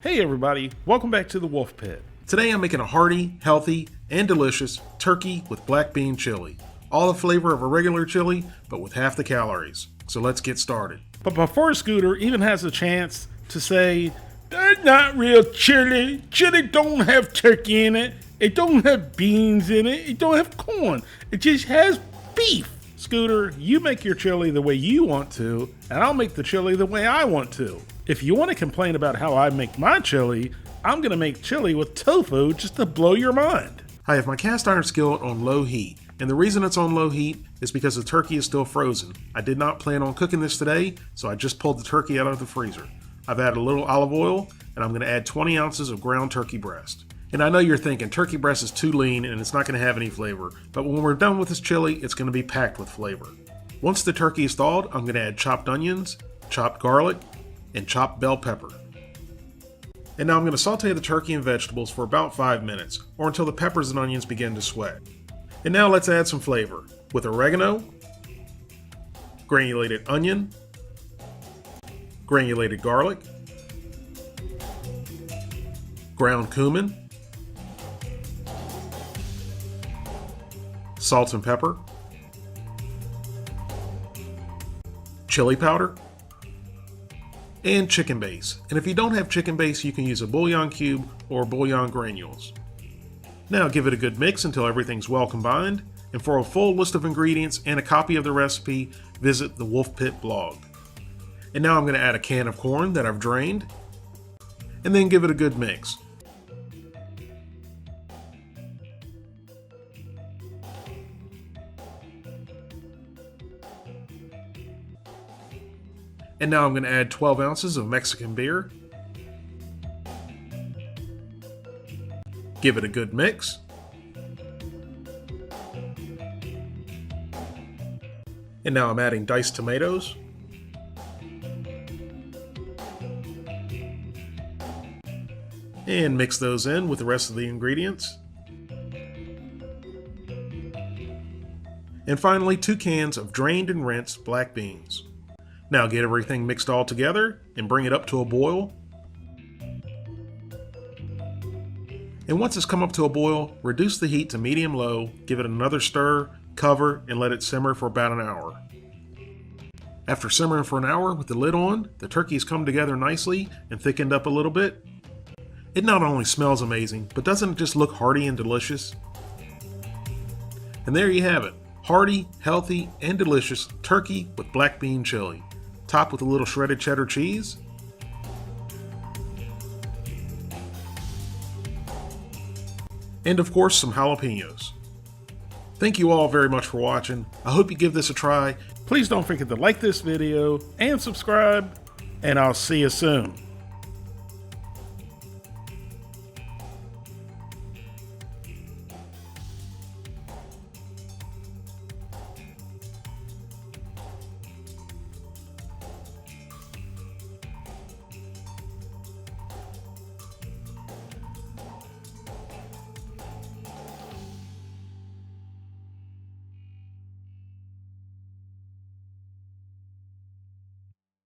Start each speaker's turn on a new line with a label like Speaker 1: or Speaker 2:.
Speaker 1: Hey everybody, welcome back to the Wolf Pit.
Speaker 2: Today I'm making a hearty, healthy, and delicious turkey with black bean chili. All the flavor of a regular chili, but with half the calories. So let's get started.
Speaker 1: But before Scooter even has a chance to say, "That's not real chili. Chili don't have turkey in it. It don't have beans in it. It don't have corn. It just has beef." Scooter, you make your chili the way you want to, and I'll make the chili the way I want to. If you want to complain about how I make my chili, I'm going to make chili with tofu just to blow your mind.
Speaker 2: I have my cast iron skillet on low heat, and the reason it's on low heat is because the turkey is still frozen. I did not plan on cooking this today, so I just pulled the turkey out of the freezer. I've added a little olive oil, and I'm going to add 20 ounces of ground turkey breast. And I know you're thinking turkey breast is too lean and it's not going to have any flavor, but when we're done with this chili, it's going to be packed with flavor. Once the turkey is thawed, I'm going to add chopped onions, chopped garlic, and chopped bell pepper. And now I'm going to saute the turkey and vegetables for about 5 minutes, or until the peppers and onions begin to sweat. And now let's add some flavor with oregano, granulated onion, granulated garlic, ground cumin, salt and pepper, chili powder, and chicken base. And if you don't have chicken base, you can use a bouillon cube or bouillon granules. Now give it a good mix until everything's well combined. And for a full list of ingredients and a copy of the recipe, visit the Wolf Pit blog. And now I'm going to add a can of corn that I've drained, and then give it a good mix. And now I'm going to add 12 ounces of Mexican beer. Give it a good mix. And now I'm adding diced tomatoes. And mix those in with the rest of the ingredients. And finally, 2 cans of drained and rinsed black beans. Now get everything mixed all together and bring it up to a boil. And once it's come up to a boil, reduce the heat to medium-low, give it another stir, cover, and let it simmer for about an hour. After simmering for an hour with the lid on, the turkey has come together nicely and thickened up a little bit. It not only smells amazing, but doesn't it just look hearty and delicious? And there you have it, hearty, healthy, and delicious turkey with black bean chili. Topped with a little shredded cheddar cheese. And of course, some jalapenos. Thank you all very much for watching. I hope you give this a try.
Speaker 1: Please don't forget to like this video and subscribe, and I'll see you soon.